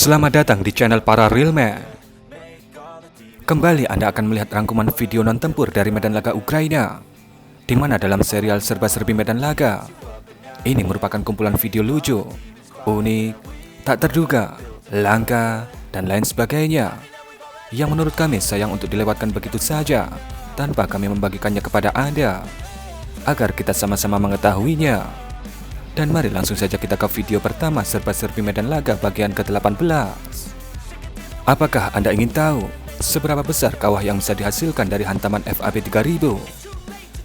Selamat datang di channel Para Real Man. Kembali Anda akan melihat rangkuman video non-tempur dari medan laga Ukraina, di mana dalam serial serba-serbi medan laga ini merupakan kumpulan video lucu, unik, tak terduga, langka, dan lain sebagainya yang menurut kami sayang untuk dilewatkan begitu saja tanpa kami membagikannya kepada Anda agar kita sama-sama mengetahuinya. Dan mari langsung saja kita ke video pertama serba-serbi medan laga bagian ke-18. Apakah Anda ingin tahu seberapa besar kawah yang bisa dihasilkan dari hantaman FAB 3000?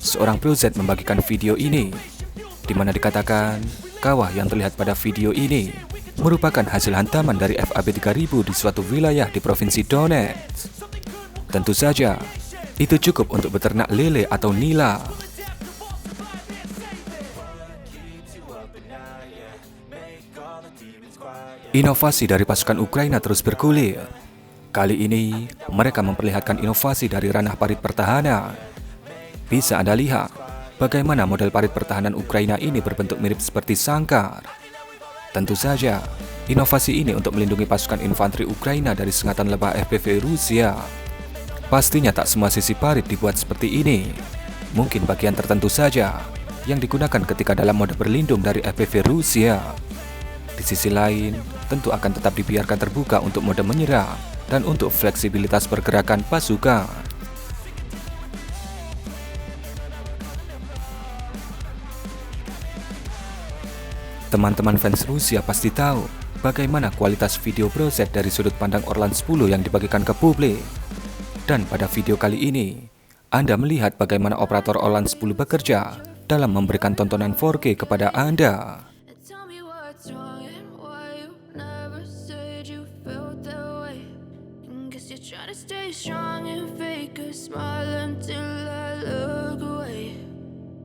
Seorang pro Z membagikan video ini, di mana dikatakan kawah yang terlihat pada video ini merupakan hasil hantaman dari FAB 3000 di suatu wilayah di provinsi Donetsk. Tentu saja, itu cukup untuk beternak lele atau nila. Inovasi dari pasukan Ukraina terus bergulir. Kali ini, mereka memperlihatkan inovasi dari ranah parit pertahanan. Bisa Anda lihat bagaimana model parit pertahanan Ukraina ini berbentuk mirip seperti sangkar. Tentu saja, inovasi ini untuk melindungi pasukan infanteri Ukraina dari sengatan lebah FPV Rusia. Pastinya tak semua sisi parit dibuat seperti ini. Mungkin bagian tertentu saja yang digunakan ketika dalam mode berlindung dari FPV Rusia. Di sisi lain, tentu akan tetap dibiarkan terbuka untuk mode menyerang dan untuk fleksibilitas pergerakan pasukan. Teman-teman fans Rusia pasti tahu bagaimana kualitas video browser dari sudut pandang Orlan 10 yang dibagikan ke publik. Dan pada video kali ini, Anda melihat bagaimana operator Orlan 10 bekerja dalam memberikan tontonan 4K kepada Anda. Stay strong and fake a smile until I look away.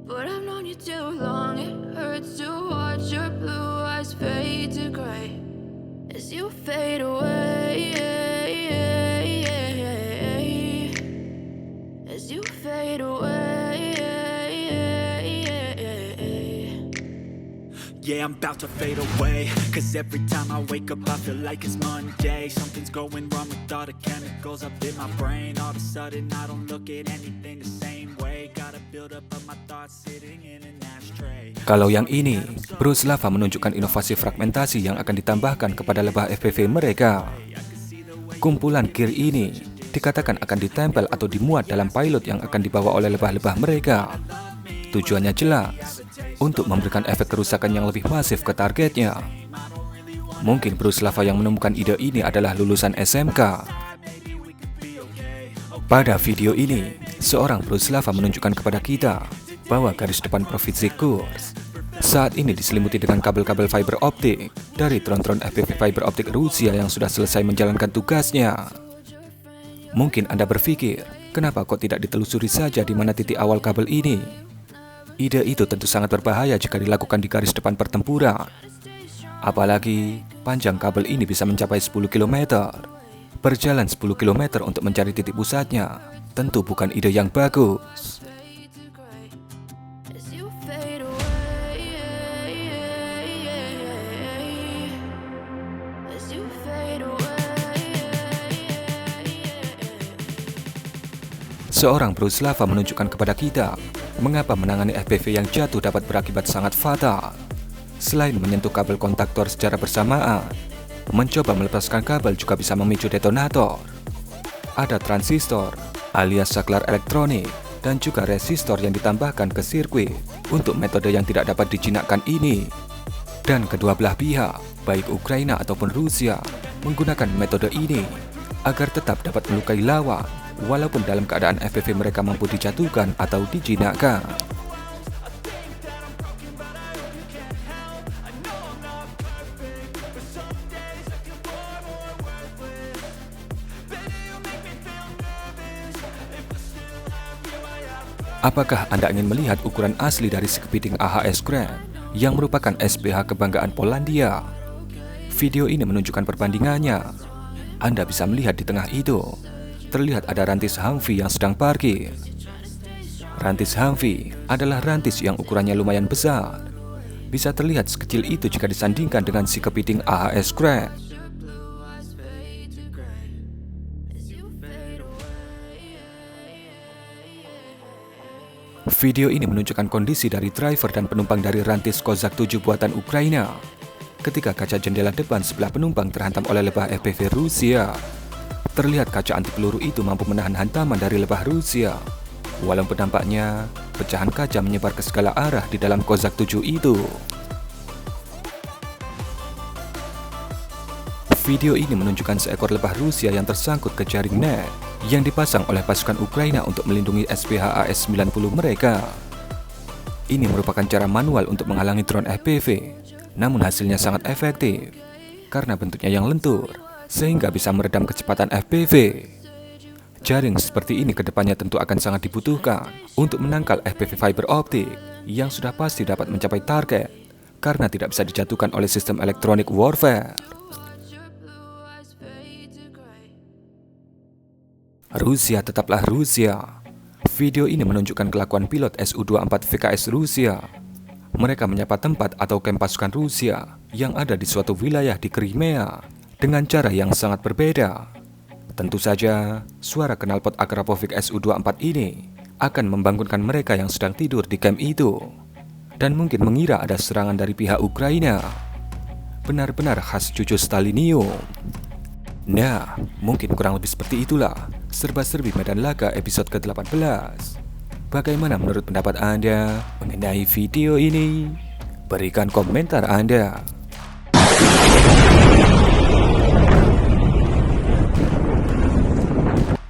But I've known you too long, it hurts to watch your blue eyes fade to gray as you fade away. As you fade away. Yeah, I'm about to fade away, cause every time I wake up I feel like it's Monday. Something's going wrong with all the chemicals up in my brain. All of a sudden I don't look at anything the same way. Gotta build up of my thoughts sitting in an ashtray. Kalau yang ini, Bruce Lava menunjukkan inovasi fragmentasi yang akan ditambahkan kepada lebah FPV mereka. Kumpulan gear ini dikatakan akan ditempel atau dimuat dalam pilot yang akan dibawa oleh lebah-lebah mereka. Tujuannya jelas, untuk memberikan efek kerusakan yang lebih masif ke targetnya. Mungkin Bruce Lava yang menemukan ide ini adalah lulusan SMK. Pada video ini, seorang Bruce Lava menunjukkan kepada kita bahwa garis depan provinsi Kursk saat ini diselimuti dengan kabel-kabel fiber optik dari tron-tron FPV fiber optik Rusia yang sudah selesai menjalankan tugasnya. Mungkin Anda berpikir, kenapa kok tidak ditelusuri saja di mana titik awal kabel ini? Ide itu tentu sangat berbahaya jika dilakukan di garis depan pertempuran. Apalagi, panjang kabel ini bisa mencapai 10 km. Berjalan 10 km untuk mencari titik pusatnya, tentu bukan ide yang bagus. Seorang Bruce Lava menunjukkan kepada kita mengapa menangani FPV yang jatuh dapat berakibat sangat fatal. Selain menyentuh kabel kontaktor secara bersamaan, mencoba melepaskan kabel juga bisa memicu detonator. Ada transistor alias saklar elektronik dan juga resistor yang ditambahkan ke sirkuit untuk metode yang tidak dapat dijinakkan ini. Dan kedua belah pihak, baik Ukraina ataupun Rusia, menggunakan metode ini agar tetap dapat melukai lawan walaupun dalam keadaan FPV mereka mampu dijatuhkan atau dijinakkan. Apakah Anda ingin melihat ukuran asli dari si kepiting AHS Grand yang merupakan SPH kebanggaan Polandia? Video ini menunjukkan perbandingannya. Anda bisa melihat di tengah itu terlihat ada rantis Humvee yang sedang parkir. Rantis Humvee adalah rantis yang ukurannya lumayan besar. Bisa terlihat sekecil itu jika disandingkan dengan si kepiting AHS Grand. Video ini menunjukkan kondisi dari driver dan penumpang dari rantis Kozak 7 buatan Ukraina ketika kaca jendela depan sebelah penumpang terhantam oleh lebah FPV Rusia. Terlihat kaca anti peluru itu mampu menahan hantaman dari lebah Rusia. Walaupun nampaknya pecahan kaca menyebar ke segala arah di dalam Kozak 7 itu. Video ini menunjukkan seekor lebah Rusia yang tersangkut ke jaring net yang dipasang oleh pasukan Ukraina untuk melindungi SPH AS-90 mereka. Ini merupakan cara manual untuk menghalangi drone FPV, namun hasilnya sangat efektif karena bentuknya yang lentur sehingga bisa meredam kecepatan FPV. Jaring seperti ini kedepannya tentu akan sangat dibutuhkan untuk menangkal FPV fiber optik yang sudah pasti dapat mencapai target karena tidak bisa dijatuhkan oleh sistem elektronik warfare. Rusia tetaplah Rusia. Video ini menunjukkan kelakuan pilot Su-24 VKS Rusia. Mereka menyapa tempat atau kamp pasukan Rusia yang ada di suatu wilayah di Crimea dengan cara yang sangat berbeda. Tentu saja, suara knalpot Akrapovic Su-24 ini akan membangunkan mereka yang sedang tidur di kamp itu dan mungkin mengira ada serangan dari pihak Ukraina. Benar-benar khas cucu Stalinium. Nah, mungkin kurang lebih seperti itulah serba-serbi medan laga episode ke-18. Bagaimana menurut pendapat Anda mengenai video ini? Berikan komentar Anda.